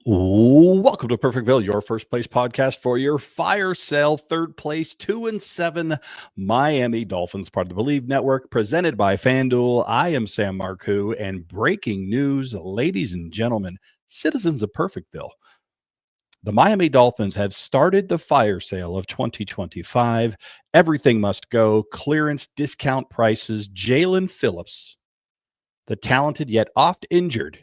Welcome to Perfectville, your first place podcast for your fire sale. Third place, 2-7 Miami Dolphins, part of the BLEAV Network, presented by Fanduel. I am Sam Marcoux, and breaking news, ladies and gentlemen, citizens of Perfectville. The Miami Dolphins have started the fire sale of 2025. Everything must go. Clearance, discount prices. Jaelan Phillips, the talented yet oft injured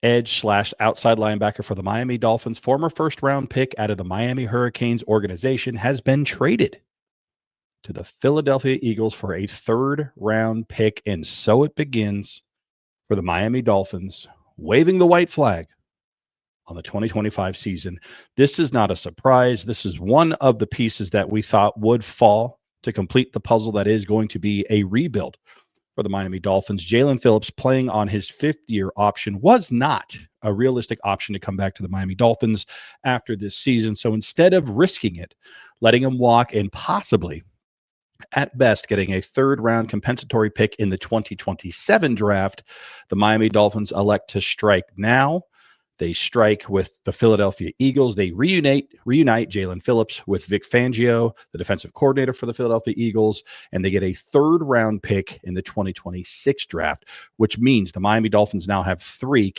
edge/outside linebacker for the Miami Dolphins, former first-round pick out of the Miami Hurricanes organization, has been traded to the Philadelphia Eagles for a third-round pick. And so it begins for the Miami Dolphins, waving the white flag on the 2025 season. This is not a surprise. This is one of the pieces that we thought would fall to complete the puzzle that is going to be a rebuild for the Miami Dolphins. Jaelan Phillips, playing on his fifth-year option, was not a realistic option to come back to the Miami Dolphins after this season. So instead of risking it, letting him walk, and possibly, at best, getting a third-round compensatory pick in the 2027 draft, the Miami Dolphins elect to strike now. They strike with the Philadelphia Eagles. They reunite Jaelan Phillips with Vic Fangio, the defensive coordinator for the Philadelphia Eagles, and they get a third-round pick in the 2026 draft, which means the Miami Dolphins now have three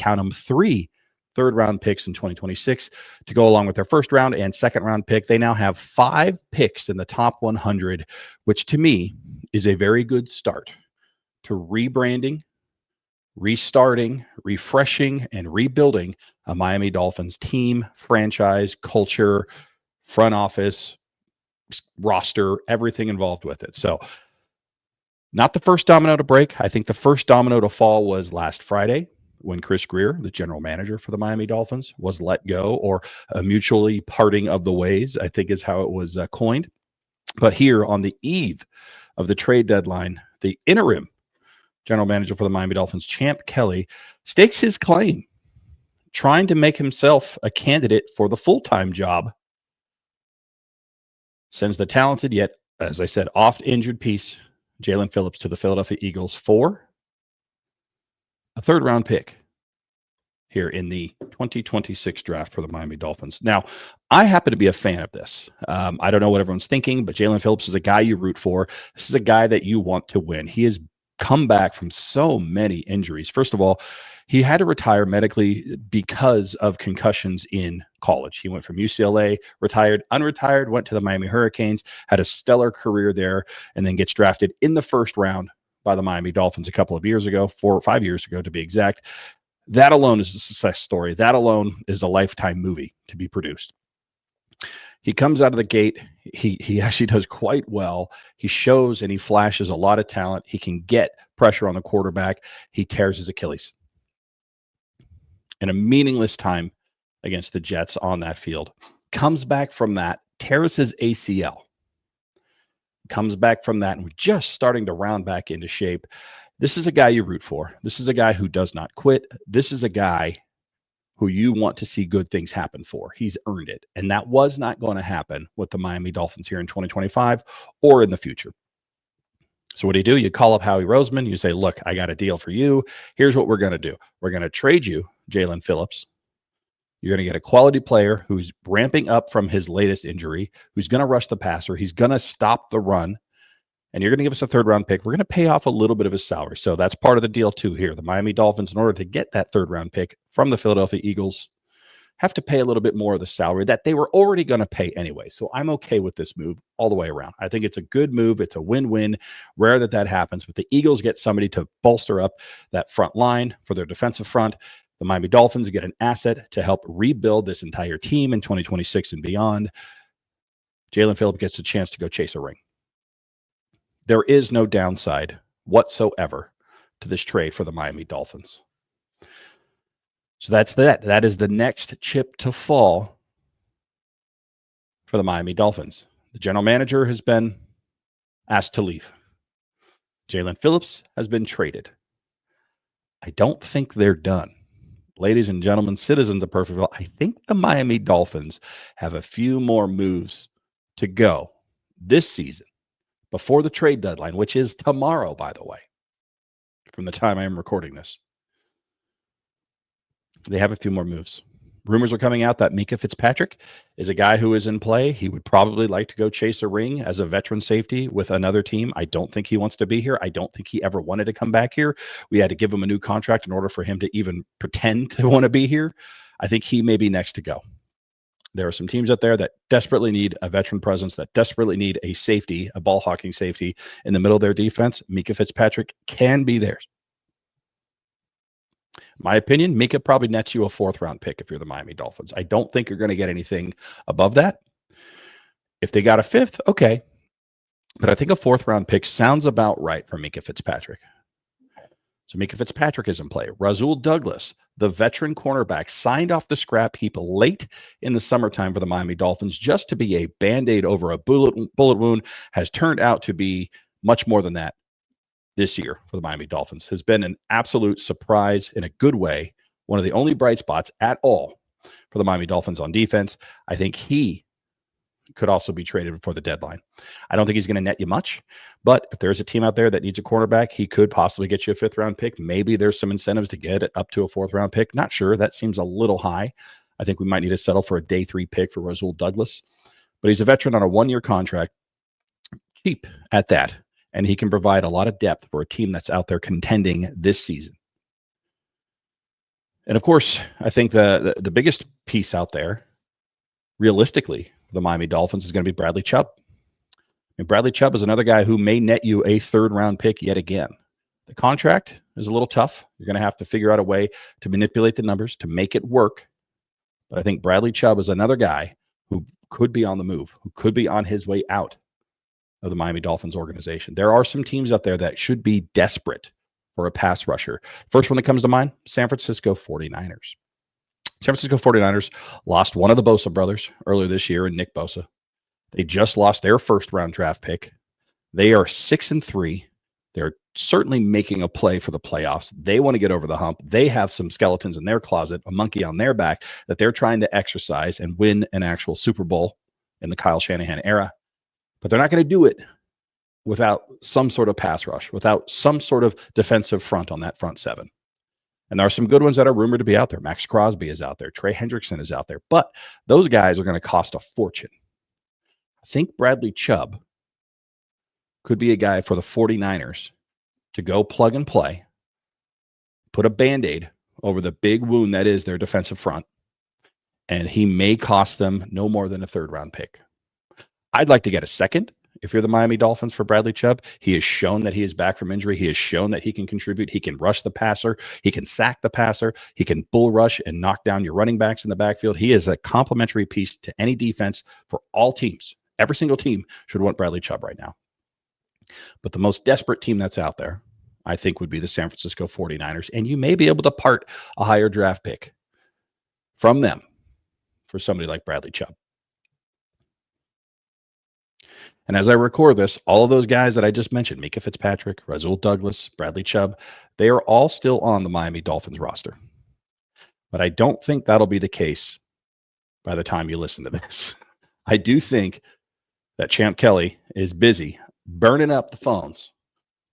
third-round picks in 2026 to go along with their first-round and second-round pick. They now have 5 picks in the top 100, which to me is a very good start to rebranding, restarting, refreshing, and rebuilding a Miami Dolphins team, franchise, culture, front office, roster, everything involved with it. So not the first domino to break. I think the first domino to fall was last Friday when Chris Greer, the general manager for the Miami Dolphins, was let go, or a mutually parting of the ways, I think is how it was coined. But here on the eve of the trade deadline, the interim general manager for the Miami Dolphins, Champ Kelly, stakes his claim, trying to make himself a candidate for the full-time job. Sends the talented yet, as I said, oft-injured piece, Jaelan Phillips, to the Philadelphia Eagles for a third-round pick here in the 2026 draft for the Miami Dolphins. Now, I happen to be a fan of this. I don't know what everyone's thinking, but Jaelan Phillips is a guy you root for. This is a guy that you want to win. He has come back from so many injuries. First of all, he had to retire medically because of concussions in college. He went from UCLA, retired, unretired, went to the Miami Hurricanes, had a stellar career there, and then gets drafted in the first round by the Miami Dolphins a couple of years ago, 4 or 5 years ago to be exact. That alone is a success story. That alone is a lifetime movie to be produced. He comes out of the gate. He actually does quite well. He shows and he flashes a lot of talent. He can get pressure on the quarterback. He tears his Achilles in a meaningless time against the Jets on that field. Comes back from that, tears his ACL. Comes back from that, and we're just starting to round back into shape. This is a guy you root for. This is a guy who does not quit. This is a guy who you want to see good things happen for. He's earned it. And that was not going to happen with the Miami Dolphins here in 2025 or in the future. So what do? You call up Howie Roseman. You say, look, I got a deal for you. Here's what we're going to do. We're going to trade you Jaelan Phillips. You're going to get a quality player who's ramping up from his latest injury, who's going to rush the passer. He's going to stop the run. And you're going to give us a third-round pick. We're going to pay off a little bit of his salary. So that's part of the deal, too, here. The Miami Dolphins, in order to get that third-round pick from the Philadelphia Eagles, have to pay a little bit more of the salary that they were already going to pay anyway. So I'm okay with this move all the way around. I think it's a good move. It's a win-win. Rare that happens. But the Eagles get somebody to bolster up that front line for their defensive front. The Miami Dolphins get an asset to help rebuild this entire team in 2026 and beyond. Jaelan Phillips gets a chance to go chase a ring. There is no downside whatsoever to this trade for the Miami Dolphins. So that's that. That is the next chip to fall for the Miami Dolphins. The general manager has been asked to leave. Jaelan Phillips has been traded. I don't think they're done. Ladies and gentlemen, citizens of Perfectville, I think the Miami Dolphins have a few more moves to go this season before the trade deadline, which is tomorrow, by the way, from the time I am recording this. they have a few more moves. Rumors are coming out that Mika Fitzpatrick is a guy who is in play. He would probably like to go chase a ring as a veteran safety with another team. I don't think he wants to be here. I don't think he ever wanted to come back here. We had to give him a new contract in order for him to even pretend to want to be here. I think he may be next to go. There are some teams out there that desperately need a veteran presence, that desperately need a safety, a ball hawking safety in the middle of their defense. Mika Fitzpatrick can be theirs. My opinion, Mika probably nets you a 4th-round pick if you're the Miami Dolphins. I don't think you're going to get anything above that. If they got a 5th, okay. But I think a 4th-round pick sounds about right for Mika Fitzpatrick. So Mika Fitzpatrick is in play. Rasul Douglas, the veteran cornerback, signed off the scrap heap late in the summertime for the Miami Dolphins just to be a Band-Aid over a bullet wound, has turned out to be much more than that this year for the Miami Dolphins. Has been an absolute surprise in a good way. One of the only bright spots at all for the Miami Dolphins on defense. I think he could also be traded before the deadline. I don't think he's going to net you much, but if there's a team out there that needs a cornerback, he could possibly get you a 5th-round pick. Maybe there's some incentives to get it up to a 4th-round pick. Not sure. That seems a little high. I think we might need to settle for a day 3 pick for Rasul Douglas, but he's a veteran on a 1-year contract, cheap at that, and he can provide a lot of depth for a team that's out there contending this season. And of course, I think the biggest piece out there, realistically, the Miami Dolphins is going to be Bradley Chubb. And Bradley Chubb is another guy who may net you a 3rd-round pick yet again. The contract is a little tough. You're going to have to figure out a way to manipulate the numbers to make it work. But I think Bradley Chubb is another guy who could be on the move, who could be on his way out of the Miami Dolphins organization. There are some teams out there that should be desperate for a pass rusher. First one that comes to mind, San Francisco 49ers. San Francisco 49ers lost one of the Bosa brothers earlier this year in Nick Bosa. They just lost their 1st-round draft pick. They are 6-3. They're certainly making a play for the playoffs. They want to get over the hump. They have some skeletons in their closet, a monkey on their back that they're trying to exercise and win an actual Super Bowl in the Kyle Shanahan era. But they're not going to do it without some sort of pass rush, without some sort of defensive front on that front 7. And there are some good ones that are rumored to be out there. Max Crosby is out there. Trey Hendrickson is out there. But those guys are going to cost a fortune. I think Bradley Chubb could be a guy for the 49ers to go plug and play, put a Band-Aid over the big wound that is their defensive front, and he may cost them no more than a 3rd-round pick. I'd like to get a 2nd. If you're the Miami Dolphins for Bradley Chubb, he has shown that he is back from injury. He has shown that he can contribute. He can rush the passer. He can sack the passer. He can bull rush and knock down your running backs in the backfield. He is a complementary piece to any defense for all teams. Every single team should want Bradley Chubb right now. But the most desperate team that's out there, I think, would be the San Francisco 49ers. And you may be able to part a higher draft pick from them for somebody like Bradley Chubb. And as I record this, all of those guys that I just mentioned, Mika Fitzpatrick, Rasul Douglas, Bradley Chubb, they are all still on the Miami Dolphins roster. But I don't think that'll be the case by the time you listen to this. I do think that Champ Kelly is busy burning up the phones,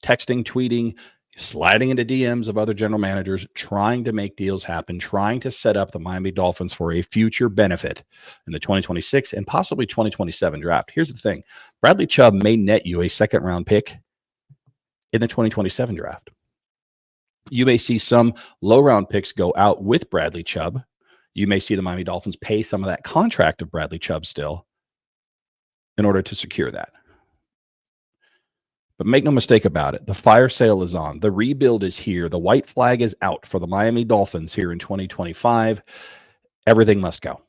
texting, tweeting, sliding into DMs of other general managers, trying to make deals happen, trying to set up the Miami Dolphins for a future benefit in the 2026 and possibly 2027 draft. Here's the thing. Bradley Chubb may net you a 2nd-round pick in the 2027 draft. You may see some low-round picks go out with Bradley Chubb. You may see the Miami Dolphins pay some of that contract of Bradley Chubb still in order to secure that. But make no mistake about it. The fire sale is on. The rebuild is here. The white flag is out for the Miami Dolphins here in 2025. Everything must go.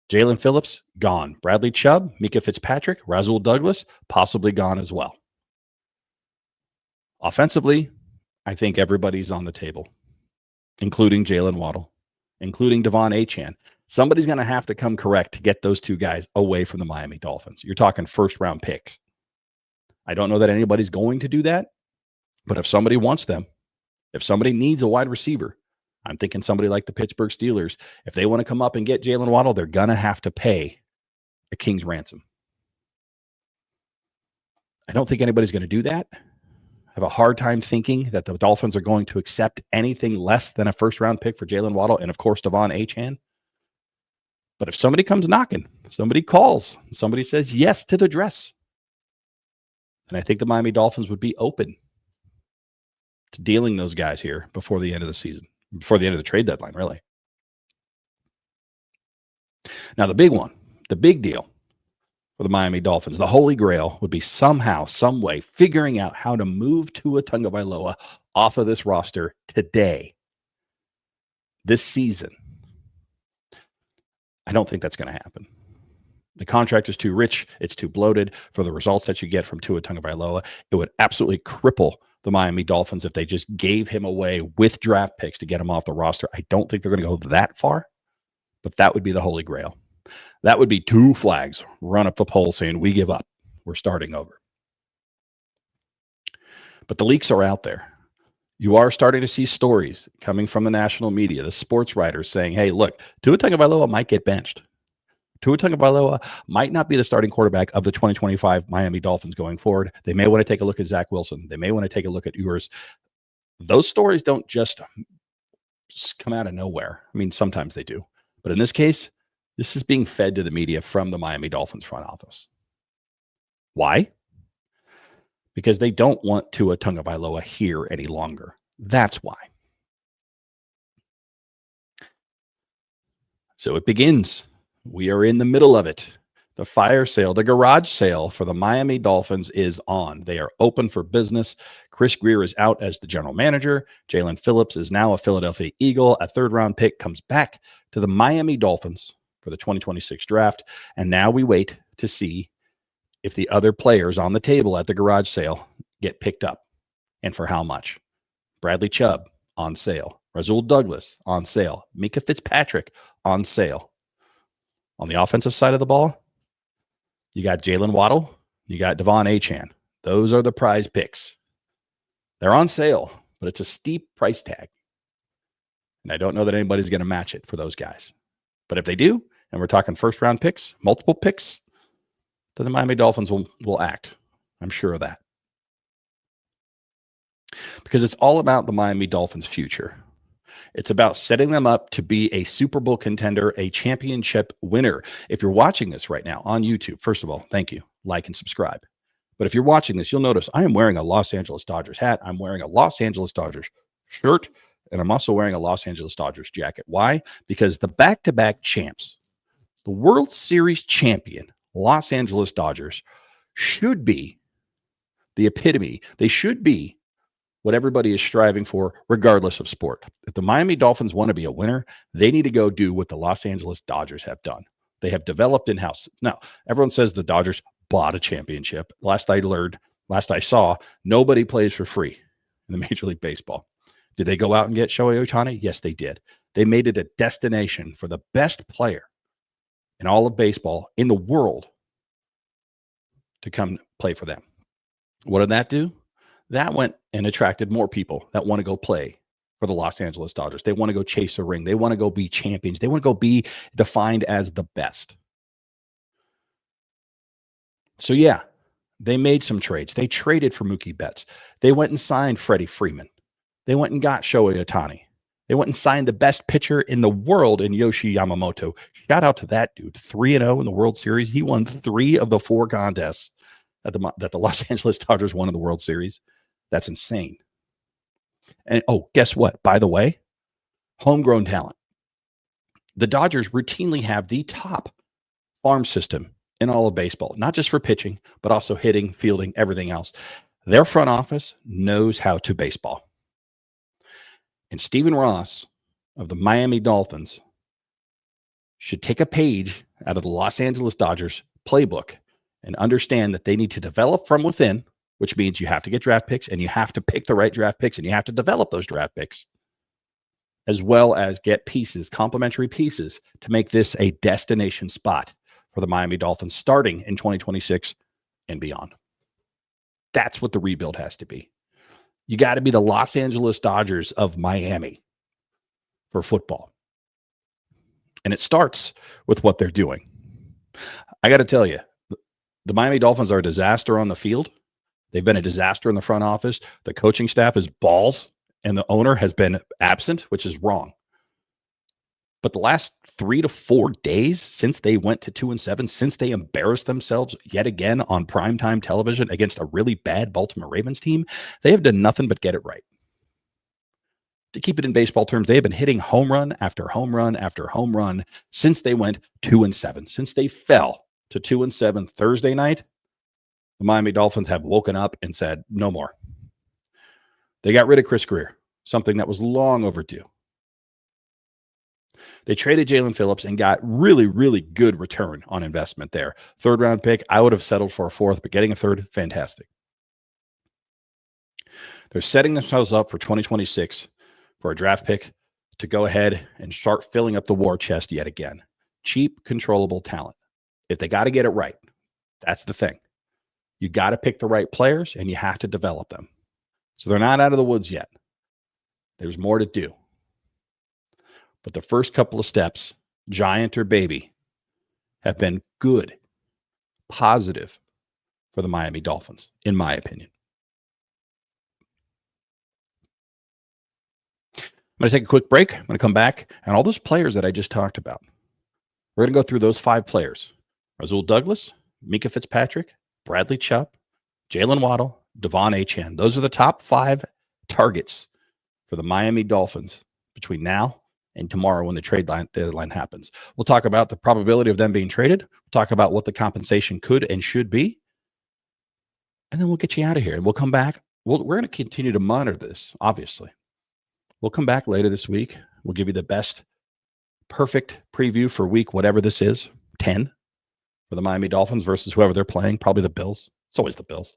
Jaelan Phillips, gone. Bradley Chubb, Mika Fitzpatrick, Rasul Douglas, possibly gone as well. Offensively, I think everybody's on the table, including Jalen Waddle, including Devon Achane. Somebody's going to have to come correct to get those 2 guys away from the Miami Dolphins. You're talking 1st-round picks. I don't know that anybody's going to do that, but if somebody wants them, if somebody needs a wide receiver, I'm thinking somebody like the Pittsburgh Steelers, if they want to come up and get Jalen Waddle, they're going to have to pay a king's ransom. I don't think anybody's going to do that. have a hard time thinking that the Dolphins are going to accept anything less than a first-round pick for Jalen Waddle and, of course, Devon Achane. But if somebody comes knocking, somebody calls, somebody says yes to the dress, and I think the Miami Dolphins would be open to dealing those guys here before the end of the season, before the end of the trade deadline, really. Now, the big one, the big deal for the Miami Dolphins, the holy grail would be somehow, some way, figuring out how to move Tua Tagovailoa off of this roster today, this season. I don't think that's going to happen. The contract is too rich. It's too bloated for the results that you get from Tua Tagovailoa. It would absolutely cripple the Miami Dolphins if they just gave him away with draft picks to get him off the roster. I don't think they're going to go that far, but that would be the holy grail. That would be 2 flags run up the pole saying, we give up. We're starting over. But the leaks are out there. You are starting to see stories coming from the national media, the sports writers saying, hey, look, Tua Tagovailoa might get benched. Tua Tagovailoa might not be the starting quarterback of the 2025 Miami Dolphins going forward. They may want to take a look at Zach Wilson. They may want to take a look at Ewers. Those stories don't just come out of nowhere. I mean, sometimes they do. But in this case, this is being fed to the media from the Miami Dolphins front office. Why? Because they don't want Tua Tagovailoa here any longer. That's why. So it begins. We are in the middle of it. The fire sale, the garage sale for the Miami Dolphins is on. They are open for business. Chris Grier is out as the general manager. Jaelan Phillips is now a Philadelphia Eagle. A third-round pick comes back to the Miami Dolphins for the 2026 draft. And now we wait to see if the other players on the table at the garage sale get picked up and for how much. Bradley Chubb on sale. Rasul Douglas on sale. Mika Fitzpatrick on sale. On the offensive side of the ball, you got Jalen Waddle. You got Devon Achane. Those are the prize picks. They're on sale, but it's a steep price tag. And I don't know that anybody's going to match it for those guys. But if they do, and we're talking first-round picks, multiple picks, then the Miami Dolphins will act. I'm sure of that. Because it's all about the Miami Dolphins' future. It's about setting them up to be a Super Bowl contender, a championship winner. If you're watching this right now on YouTube, first of all, thank you. Like and subscribe. But if you're watching this, you'll notice I am wearing a Los Angeles Dodgers hat. I'm wearing a Los Angeles Dodgers shirt, and I'm also wearing a Los Angeles Dodgers jacket. Why? Because the back-to-back champs, the World Series champion, Los Angeles Dodgers, should be the epitome. They should be what everybody is striving for, regardless of sport. If the Miami Dolphins want to be a winner, they need to go do what the Los Angeles Dodgers have done. They have developed in-house. Now, everyone says the Dodgers bought a championship. Last I saw, nobody plays for free in the Major League Baseball. Did they go out and get Shohei Ohtani? Yes, they did. They made it a destination for the best player in all of baseball in the world to come play for them. What did that do? That went and attracted more people that want to go play for the Los Angeles Dodgers. They want to go chase a ring. They want to go be champions. They want to go be defined as the best. So, yeah, they made some trades. They traded for Mookie Betts. They went and signed Freddie Freeman. They went and got Shohei Ohtani. They went and signed the best pitcher in the world in Yoshi Yamamoto. Shout out to that dude. 3-0 in the World Series. He won 3 of the 4 contests that the Los Angeles Dodgers won in the World Series. That's insane. And guess what? By the way, homegrown talent. The Dodgers routinely have the top farm system in all of baseball, not just for pitching, but also hitting, fielding, everything else. Their front office knows how to baseball. And Stephen Ross of the Miami Dolphins should take a page out of the Los Angeles Dodgers playbook and understand that they need to develop from within, which means you have to get draft picks and you have to pick the right draft picks and you have to develop those draft picks, as well as get pieces, complementary pieces, to make this a destination spot for the Miami Dolphins starting in 2026 and beyond. That's what the rebuild has to be. You got to be the Los Angeles Dodgers of Miami for football. And it starts with what they're doing. I got to tell you, the Miami Dolphins are a disaster on the field, They've been a disaster in the front office. The coaching staff is balls, and the owner has been absent, which is wrong. But the last 3 to 4 days since they went to 2-7, since they embarrassed themselves yet again on primetime television against a really bad Baltimore Ravens team, they have done nothing but get it right. To keep it in baseball terms, they have been hitting home run after home run after home run since they went 2-7. Since they fell to 2-7 Thursday night, the Miami Dolphins have woken up and said, no more. They got rid of Chris Greer, something that was long overdue. They traded Jaelan Phillips and got really, really good return on investment there. 3rd round pick. I would have settled for a 4th, but getting a 3rd, fantastic. They're setting themselves up for 2026 for a draft pick to go ahead and start filling up the war chest yet again. Cheap, controllable talent. If they got to get it right, that's the thing. You got to pick the right players and you have to develop them. So they're not out of the woods yet. There's more to do. But the first couple of steps, giant or baby, have been good, positive for the Miami Dolphins, in my opinion. I'm going to take a quick break. I'm going to come back, and all those players that I just talked about, we're going to go through those 5 players. Rasul Douglas, Mika Fitzpatrick, Bradley Chubb, Jalen Waddle, Devon Achane. Those are the top 5 targets for the Miami Dolphins between now and tomorrow when the trade deadline happens. We'll talk about the probability of them being traded. We'll talk about what the compensation could and should be. And then we'll get you out of here. And we'll come back. We're going to continue to monitor this, obviously. We'll come back later this week. We'll give you the best perfect preview for week, whatever this is, 10 for the Miami Dolphins versus whoever they're playing, probably the Bills. It's always the Bills.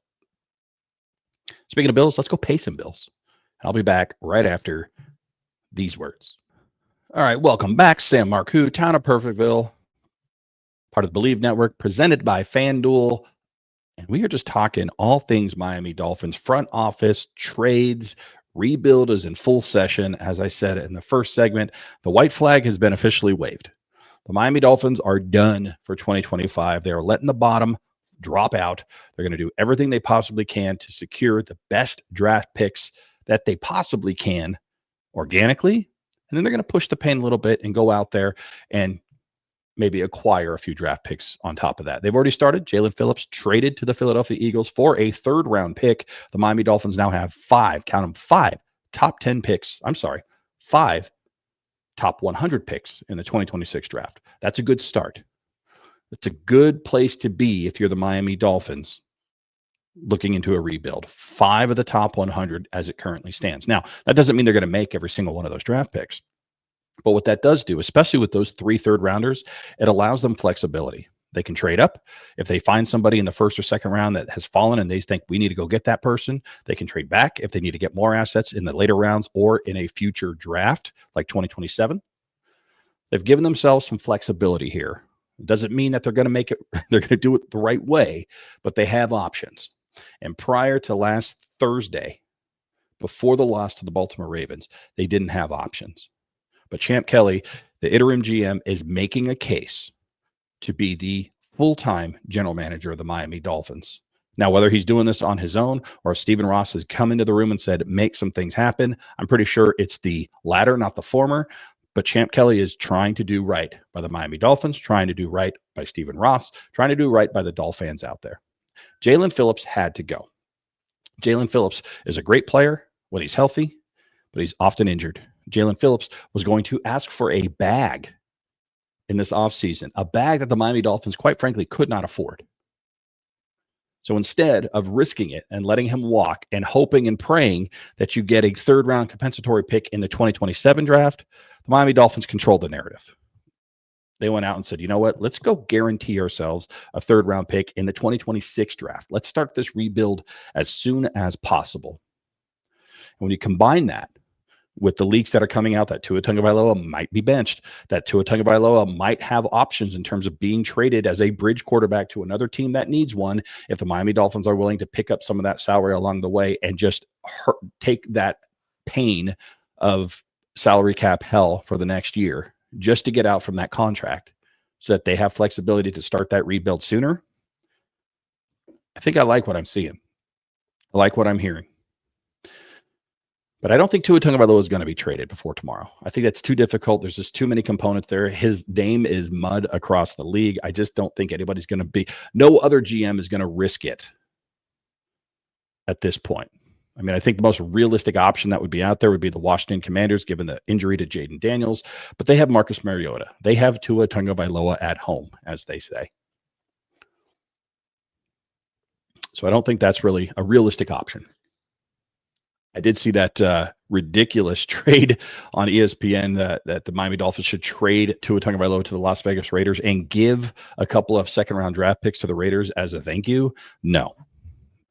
Speaking of Bills, let's go pay some bills. I'll be back right after these words. All right, welcome back. Sam Marcoux, town of Perfectville, part of the BLEAV Network, presented by Fanduel. And we are just talking all things Miami Dolphins, front office, trades, rebuild is in full session. As I said in the first segment, the white flag has been officially waved. The Miami Dolphins are done for 2025. They are letting the bottom drop out. They're going to do everything they possibly can to secure the best draft picks that they possibly can organically. And then they're going to push the pain a little bit and go out there and maybe acquire a few draft picks on top of that. They've already started. Jaelan Phillips traded to the Philadelphia Eagles for a 3rd round pick. The Miami Dolphins now have 5, count them, 5 top 10 picks. 5 top 100 picks in the 2026 draft. That's a good start. It's a good place to be if you're the Miami Dolphins looking into a rebuild. 5 of the top 100 as it currently stands. Now, that doesn't mean they're going to make every single one of those draft picks. But what that does do, especially with those 3 third rounders, it allows them flexibility. They can trade up. If they find somebody in the 1st or 2nd round that has fallen and they think we need to go get that person, they can trade back if they need to get more assets in the later rounds or in a future draft like 2027. They've given themselves some flexibility here. It doesn't mean that they're going to make it, they're going to do it the right way, but they have options. And prior to last Thursday, before the loss to the Baltimore Ravens, they didn't have options. But Champ Kelly, the interim GM, is making a case to be the full-time general manager of the Miami Dolphins. Now, whether he's doing this on his own or if Stephen Ross has come into the room and said, make some things happen, I'm pretty sure it's the latter, not the former. But Champ Kelly is trying to do right by the Miami Dolphins, trying to do right by Stephen Ross, trying to do right by the Dolphins out there. Jaelan Phillips had to go. Jaelan Phillips is a great player when he's healthy, but he's often injured. Jaelan Phillips was going to ask for a bag in this offseason, a bag that the Miami Dolphins, quite frankly, could not afford. So instead of risking it and letting him walk and hoping and praying that you get a 3rd round compensatory pick in the 2027 draft, the Miami Dolphins controlled the narrative. They went out and said, you know what, let's go guarantee ourselves a 3rd round pick in the 2026 draft. Let's start this rebuild as soon as possible. And when you combine that with the leaks that are coming out that Tua Tagovailoa might be benched, that Tua Tagovailoa might have options in terms of being traded as a bridge quarterback to another team that needs one, if the Miami Dolphins are willing to pick up some of that salary along the way and just take that pain of salary cap hell for the next year just to get out from that contract so that they have flexibility to start that rebuild sooner. I think I like what I'm seeing. I like what I'm hearing. But I don't think Tua Tagovailoa is going to be traded before tomorrow. I think that's too difficult. There's just too many components there. His name is mud across the league. I just don't think anybody's going to be, no other GM is going to risk it at this point. I mean, I think the most realistic option that would be out there would be the Washington Commanders, given the injury to Jaden Daniels. But they have Marcus Mariota. They have Tua Tagovailoa at home, as they say. So I don't think that's really a realistic option. I did see that ridiculous trade on ESPN that the Miami Dolphins should trade Tua Tagovailoa to the Las Vegas Raiders and give a couple of second-round draft picks to the Raiders as a thank you. No,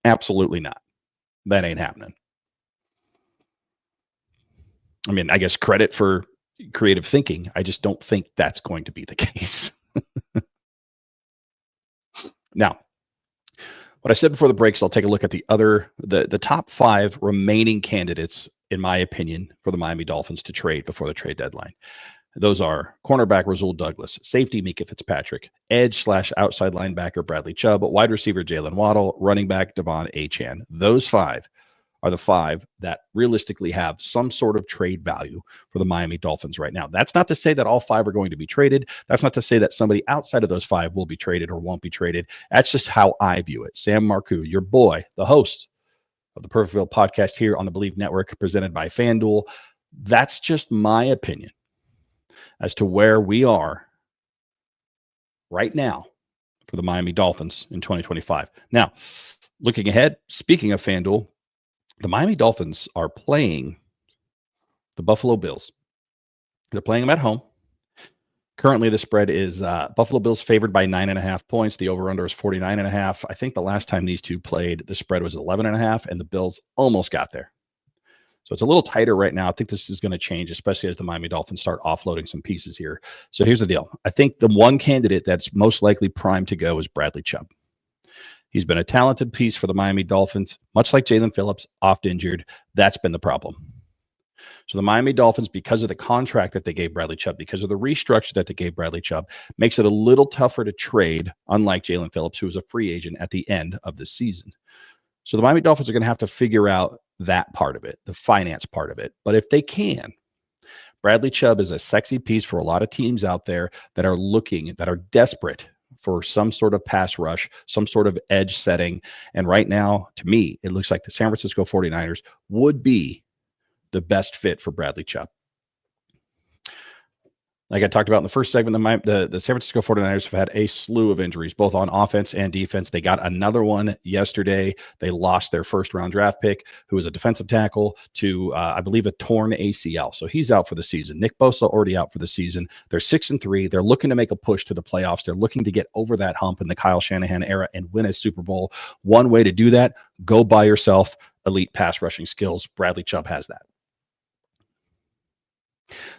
absolutely not. That ain't happening. I mean, I guess credit for creative thinking. I just don't think that's going to be the case. Now, what I said before the breaks, I'll take a look at the top 5 remaining candidates, in my opinion, for the Miami Dolphins to trade before the trade deadline. Those are cornerback Rasul Douglas, safety Mika Fitzpatrick, edge/outside linebacker Bradley Chubb, wide receiver Jalen Waddle, running back Devon Achane. Those 5 are the 5 that realistically have some sort of trade value for the Miami Dolphins right now. That's not to say that all 5 are going to be traded. That's not to say that somebody outside of those 5 will be traded or won't be traded. That's just how I view it. Sam Marcoux, your boy, the host of the Perfectville podcast here on the BLEAV Network, presented by Fanduel. That's just my opinion as to where we are right now for the Miami Dolphins in 2025. Now, looking ahead, speaking of Fanduel, the Miami Dolphins are playing the Buffalo Bills. They're playing them at home. Currently, the spread is Buffalo Bills favored by 9.5 points. The over-under is 49.5. I think the last time these two played, the spread was 11.5, and the Bills almost got there. So it's a little tighter right now. I think this is going to change, especially as the Miami Dolphins start offloading some pieces here. So here's the deal. I think the one candidate that's most likely primed to go is Bradley Chubb. He's been a talented piece for the Miami Dolphins, much like Jaelan Phillips, oft injured. That's been the problem. So the Miami Dolphins, because of the contract that they gave Bradley Chubb, because of the restructure that they gave Bradley Chubb, makes it a little tougher to trade, unlike Jaelan Phillips, who was a free agent at the end of the season. So the Miami Dolphins are going to have to figure out that part of it, the finance part of it. But if they can, Bradley Chubb is a sexy piece for a lot of teams out there that are looking, that are desperate for some sort of pass rush, some sort of edge setting. And right now, to me, it looks like the San Francisco 49ers would be the best fit for Bradley Chubb. Like I talked about in the first segment, the San Francisco 49ers have had a slew of injuries, both on offense and defense. They got another one yesterday. They lost their first-round draft pick, who was a defensive tackle, to, I believe, a torn ACL. So he's out for the season. Nick Bosa already out for the season. They're 6-3. They're looking to make a push to the playoffs. They're looking to get over that hump in the Kyle Shanahan era and win a Super Bowl. One way to do that, go buy yourself elite pass rushing skills. Bradley Chubb has that.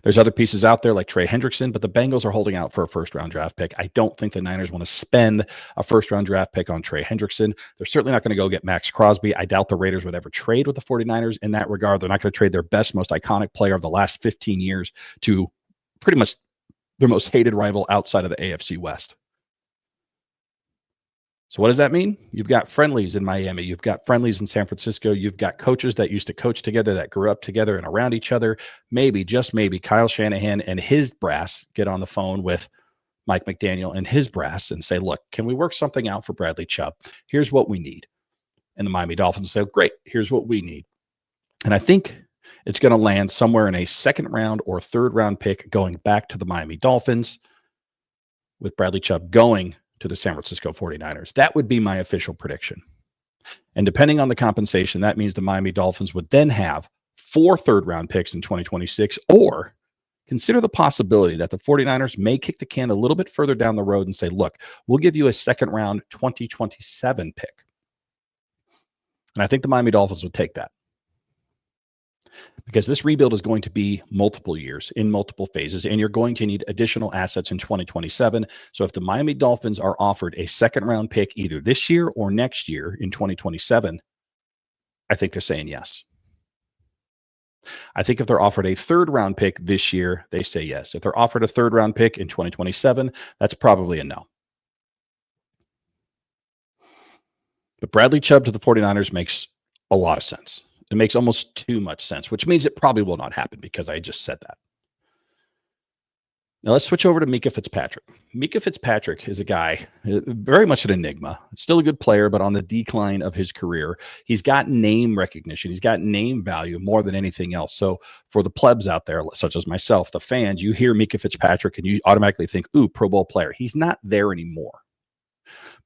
There's other pieces out there like Trey Hendrickson, but the Bengals are holding out for a first-round draft pick. I don't think the Niners want to spend a first-round draft pick on Trey Hendrickson. They're certainly not going to go get Max Crosby. I doubt the Raiders would ever trade with the 49ers in that regard. They're not going to trade their best, most iconic player of the last 15 years to pretty much their most hated rival outside of the AFC West. So what does that mean? You've got friendlies in Miami. You've got friendlies in San Francisco. You've got coaches that used to coach together, that grew up together and around each other. Maybe, just maybe, Kyle Shanahan and his brass get on the phone with Mike McDaniel and his brass and say, look, can we work something out for Bradley Chubb? Here's what we need. And the Miami Dolphins say, great, here's what we need. And I think it's going to land somewhere in a second round or third round pick going back to the Miami Dolphins, with Bradley Chubb going to the San Francisco 49ers. That would be my official prediction. And depending on the compensation, that means the Miami Dolphins would then have 4 third-round picks in 2026, or consider the possibility that the 49ers may kick the can a little bit further down the road and say, look, we'll give you a second-round 2027 pick. And I think the Miami Dolphins would take that, because this rebuild is going to be multiple years in multiple phases, and you're going to need additional assets in 2027. So if the Miami Dolphins are offered a second-round pick either this year or next year in 2027, I think they're saying yes. I think if they're offered a third-round pick this year, they say yes. If they're offered a third-round pick in 2027, that's probably a no. But Bradley Chubb to the 49ers makes a lot of sense. It makes almost too much sense, which means it probably will not happen because I just said that. Now let's switch over to Mika Fitzpatrick. Mika Fitzpatrick is a guy, very much an enigma, still a good player, but on the decline of his career. He's got name recognition. He's got name value more than anything else. So for the plebs out there, such as myself, the fans, you hear Mika Fitzpatrick and you automatically think, ooh, Pro Bowl player. He's not there anymore.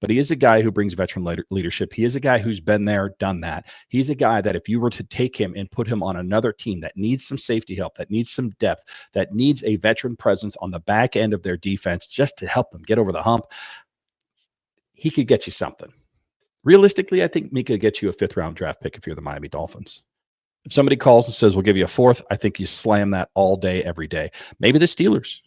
But he is a guy who brings veteran leadership. He is a guy who's been there, done that. He's a guy that if you were to take him and put him on another team that needs some safety help, that needs some depth, that needs a veteran presence on the back end of their defense just to help them get over the hump, he could get you something. Realistically, I think Mika gets you a 5th-round draft pick if you're the Miami Dolphins. If somebody calls and says, we'll give you a 4th, I think you slam that all day, every day. Maybe the Steelers.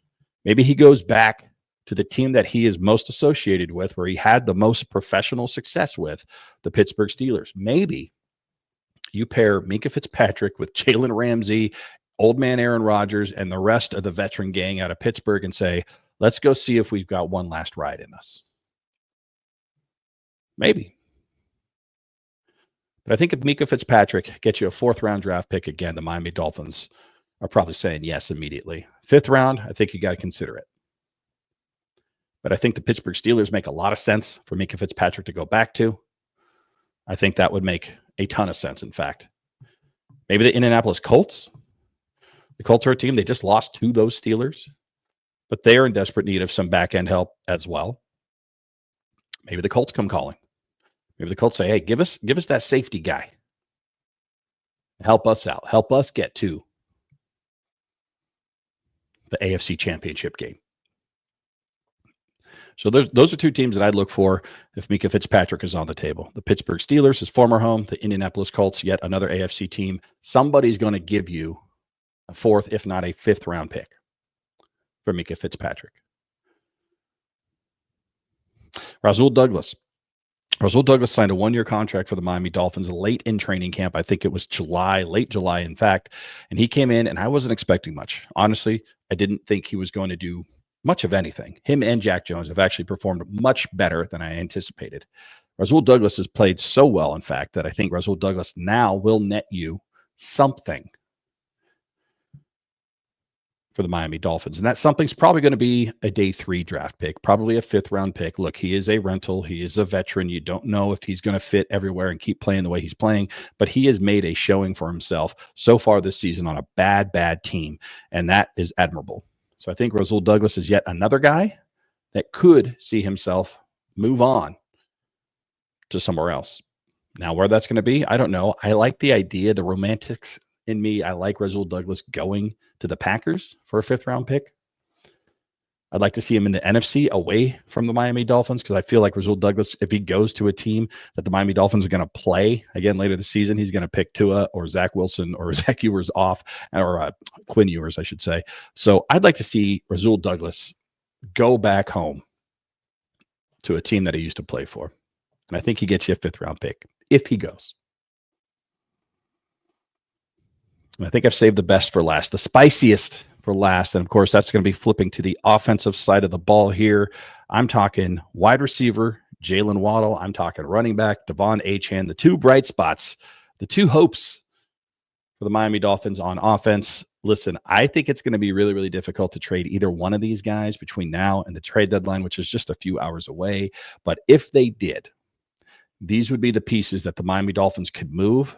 Maybe he goes back to the team that he is most associated with, where he had the most professional success with, the Pittsburgh Steelers. Maybe you pair Mika Fitzpatrick with Jalen Ramsey, old man Aaron Rodgers, and the rest of the veteran gang out of Pittsburgh and say, let's go see if we've got one last ride in us. Maybe. But I think if Mika Fitzpatrick gets you a 4th-round draft pick, again, the Miami Dolphins are probably saying yes immediately. 5th round, I think you got to consider it. But I think the Pittsburgh Steelers make a lot of sense for Mika Fitzpatrick to go back to. I think that would make a ton of sense, in fact. Maybe the Indianapolis Colts. The Colts are a team, they just lost to those Steelers, but they're in desperate need of some back-end help as well. Maybe the Colts come calling. Maybe the Colts say, hey, give us that safety guy. Help us out. Help us get to the AFC Championship game. So those are 2 teams that I'd look for if Mika Fitzpatrick is on the table. The Pittsburgh Steelers, his former home, the Indianapolis Colts, yet another AFC team. Somebody's going to give you a 4th, if not a 5th-round pick for Mika Fitzpatrick. Rasul Douglas. Rasul Douglas signed a 1-year contract for the Miami Dolphins late in training camp. I think it was late July, in fact. And he came in, and I wasn't expecting much. Honestly, I didn't think he was going to do much of anything. Him and Jack Jones have actually performed much better than I anticipated. Rasul Douglas has played so well, in fact, that I think Rasul Douglas now will net you something for the Miami Dolphins. And that something's probably going to be a day 3 draft pick, probably a 5th-round pick. Look, he is a rental. He is a veteran. You don't know if he's going to fit everywhere and keep playing the way he's playing, but he has made a showing for himself so far this season on a bad team, and that is admirable. So I think Rasul Douglas is yet another guy that could see himself move on to somewhere else. Now, where that's going to be, I don't know. I like the idea, the romantics in me. I like Rasul Douglas going to the Packers for a 5th-round pick. I'd like to see him in the NFC away from the Miami Dolphins because I feel like Rasul Douglas, if he goes to a team that the Miami Dolphins are going to play again later this season, he's going to pick Tua or Zach Wilson or Zach Ewers off, or Quinn Ewers, I should say. So I'd like to see Rasul Douglas go back home to a team that he used to play for. And I think he gets you a 5th-round pick if he goes. And I think I've saved the best for last, the spiciest for last. And of course, that's going to be flipping to the offensive side of the ball here. I'm talking wide receiver, Jalen Waddle. I'm talking running back, Devon Achane, the 2 bright spots, the 2 hopes for the Miami Dolphins on offense. Listen, I think it's going to be really, really difficult to trade either one of these guys between now and the trade deadline, which is just a few hours away. But if they did, these would be the pieces that the Miami Dolphins could move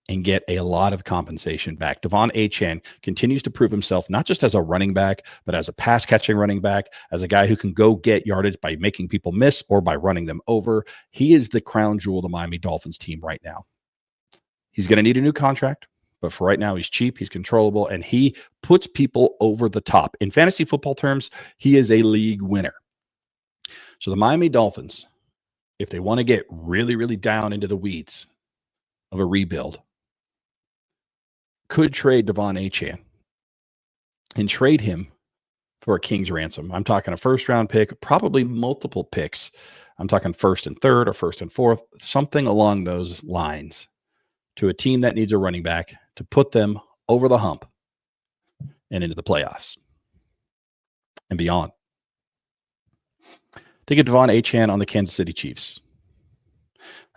and get a lot of compensation back. Devon Achane continues to prove himself not just as a running back, but as a pass-catching running back, as a guy who can go get yardage by making people miss or by running them over. He is the crown jewel of the Miami Dolphins team right now. He's going to need a new contract, but for right now, he's cheap, he's controllable, and he puts people over the top. In fantasy football terms, he is a league winner. So the Miami Dolphins, if they want to get really, really down into the weeds of a rebuild, could trade Devon Achane and trade him for a king's ransom. I'm talking a 1st-round pick, probably multiple picks. I'm talking 1st and 3rd or 1st and 4th, something along those lines, to a team that needs a running back to put them over the hump and into the playoffs and beyond. Think of Devon Achane on the Kansas City Chiefs.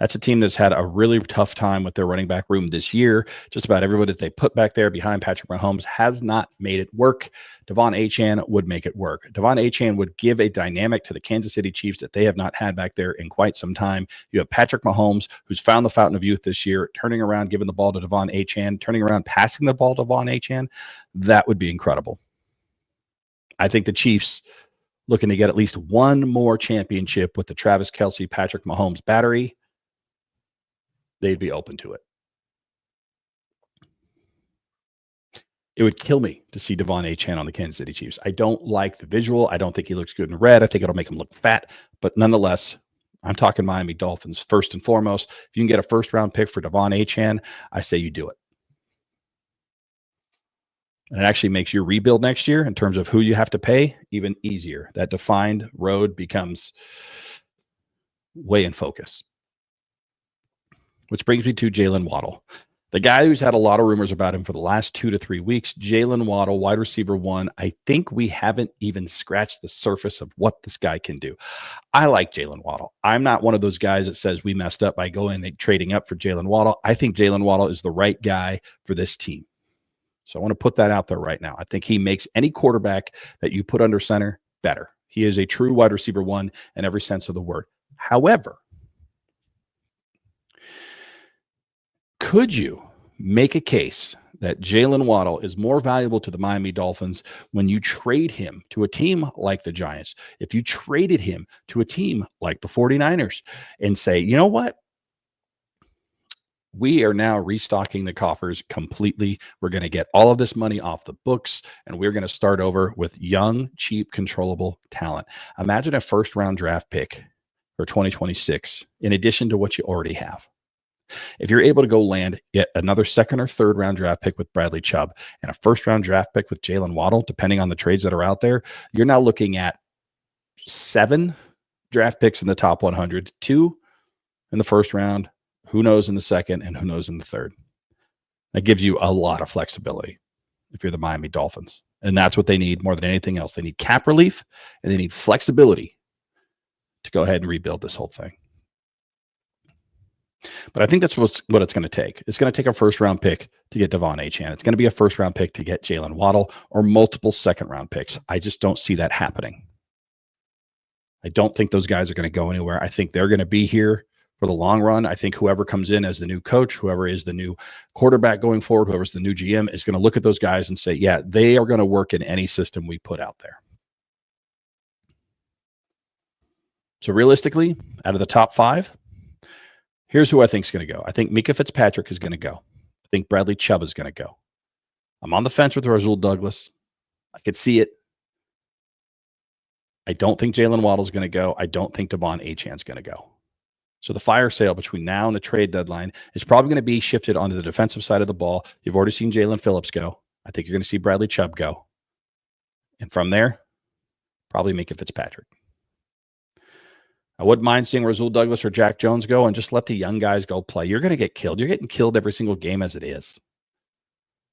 That's a team that's had a really tough time with their running back room this year. Just about everybody that they put back there behind Patrick Mahomes has not made it work. Devon Achane would make it work. Devon Achane would give a dynamic to the Kansas City Chiefs that they have not had back there in quite some time. You have Patrick Mahomes, who's found the fountain of youth this year, turning around, giving the ball to Devon Achane, turning around, passing the ball to Devon Achane. That would be incredible. I think the Chiefs looking to get at least one more championship with the Travis Kelce, Patrick Mahomes battery. They'd be open to it. It would kill me to see Devon Achane on the Kansas City Chiefs. I don't like the visual. I don't think he looks good in red. I think it'll make him look fat. But nonetheless, I'm talking Miami Dolphins first and foremost. If you can get a first-round pick for Devon Achane, I say you do it. And it actually makes your rebuild next year in terms of who you have to pay even easier. That defined road becomes way in focus. Which brings me to Jalen Waddle, the guy who's had a lot of rumors about him for the last 2 to 3 weeks. Jalen Waddle, wide receiver 1. I think we haven't even scratched the surface of what this guy can do. I like Jalen Waddle. I'm not one of those guys that says we messed up by going and trading up for Jalen Waddle. I think Jalen Waddle is the right guy for this team. So I want to put that out there right now. I think he makes any quarterback that you put under center better. He is a true wide receiver 1 in every sense of the word. However, could you make a case that Jalen Waddle is more valuable to the Miami Dolphins when you trade him to a team like the Giants? If you traded him to a team like the 49ers and say, you know what? We are now restocking the coffers completely. We're going to get all of this money off the books, and we're going to start over with young, cheap, controllable talent. Imagine a first-round draft pick for 2026 in addition to what you already have. If you're able to go land yet another second or third round draft pick with Bradley Chubb and a first round draft pick with Jalen Waddle, depending on the trades that are out there, you're now looking at 7 draft picks in the top 100, 2 in the first round, who knows in the second, and who knows in the third. That gives you a lot of flexibility if you're the Miami Dolphins. And that's what they need more than anything else. They need cap relief and they need flexibility to go ahead and rebuild this whole thing. But I think that's what it's going to take. It's going to take a first-round pick to get Devon Achane. It's going to be a first-round pick to get Jalen Waddle or multiple second-round picks. I just don't see that happening. I don't think those guys are going to go anywhere. I think they're going to be here for the long run. I think whoever comes in as the new coach, whoever is the new quarterback going forward, whoever's the new GM is going to look at those guys and say, yeah, they are going to work in any system we put out there. So realistically, out of the top 5, here's who I think is going to go. I think Mika Fitzpatrick is going to go. I think Bradley Chubb is going to go. I'm on the fence with Rasul Douglas. I could see it. I don't think Jalen Waddle is going to go. I don't think Devon Achane is going to go. So the fire sale between now and the trade deadline is probably going to be shifted onto the defensive side of the ball. You've already seen Jaelan Phillips go. I think you're going to see Bradley Chubb go. And from there, probably Mika Fitzpatrick. I wouldn't mind seeing Rasul Douglas or Jack Jones go and just let the young guys go play. You're going to get killed. You're getting killed every single game as it is.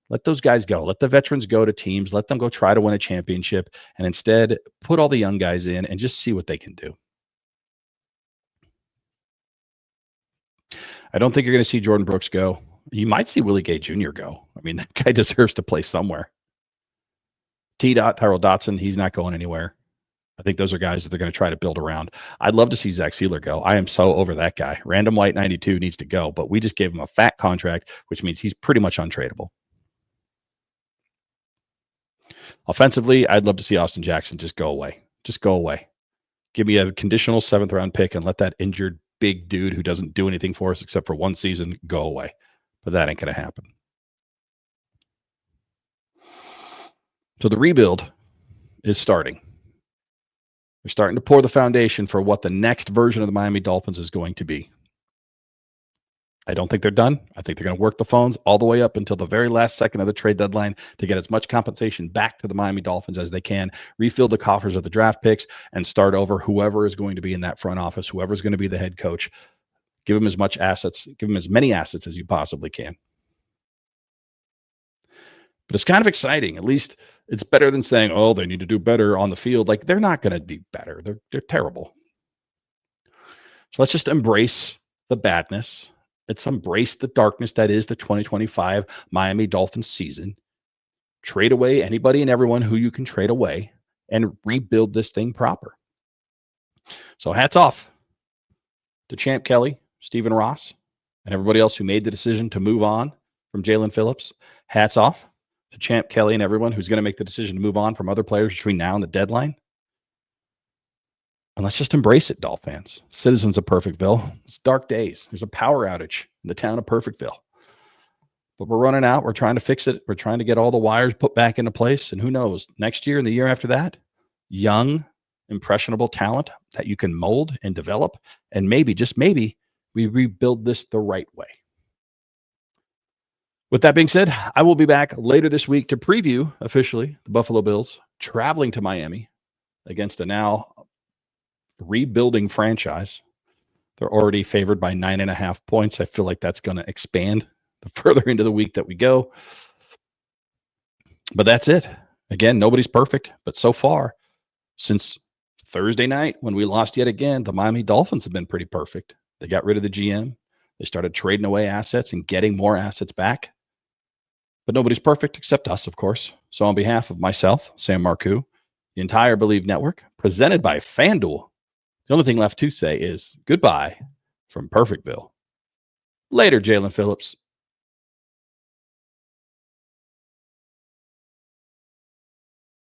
Let those guys go. Let the veterans go to teams. Let them go try to win a championship. And instead, put all the young guys in and just see what they can do. I don't think you're going to see Jordan Brooks go. You might see Willie Gay Jr. go. I mean, that guy deserves to play somewhere. Tyrell Dotson, he's not going anywhere. I think those are guys that they're going to try to build around. I'd love to see Zach Sealer go. I am so over that guy. Random White 92 needs to go, but we just gave him a fat contract, which means he's pretty much untradeable. Offensively, I'd love to see Austin Jackson just go away. Just go away. Give me a conditional 7th round pick and let that injured big dude who doesn't do anything for us except for one season go away. But that ain't going to happen. So the rebuild is starting. They're starting to pour the foundation for what the next version of the Miami Dolphins is going to be. I don't think they're done. I think they're going to work the phones all the way up until the very last second of the trade deadline to get as much compensation back to the Miami Dolphins as they can, refill the coffers of the draft picks, and start over whoever is going to be in that front office, whoever's going to be the head coach. Give them as much assets, give them as many assets as you possibly can. But it's kind of exciting. At least it's better than saying, oh, they need to do better on the field. Like, they're not going to be better. They're terrible. So let's just embrace the badness. Let's embrace the darkness that is the 2025 Miami Dolphins season. Trade away anybody and everyone who you can trade away and rebuild this thing proper. So hats off to Champ Kelly, Stephen Ross, and everybody else who made the decision to move on from Jaelan Phillips. Hats off to Champ Kelly and everyone who's going to make the decision to move on from other players between now and the deadline. And let's just embrace it, Dolphin fans. Citizens of Perfectville. It's dark days. There's a power outage in the town of Perfectville. But we're running out. We're trying to fix it. We're trying to get all the wires put back into place. And who knows, next year and the year after that, young, impressionable talent that you can mold and develop. And maybe, just maybe, we rebuild this the right way. With that being said, I will be back later this week to preview officially the Buffalo Bills traveling to Miami against a now rebuilding franchise. They're already favored by 9.5 points. I feel like that's going to expand the further into the week that we go. But that's it. Again, nobody's perfect. But so far, since Thursday night when we lost yet again, the Miami Dolphins have been pretty perfect. They got rid of the GM. They started trading away assets and getting more assets back. But nobody's perfect except us, of course. So on behalf of myself, Sam Marcoux, the entire BLEAV Network, presented by Fanduel, the only thing left to say is goodbye from Perfectville. Later, Jaelan Phillips.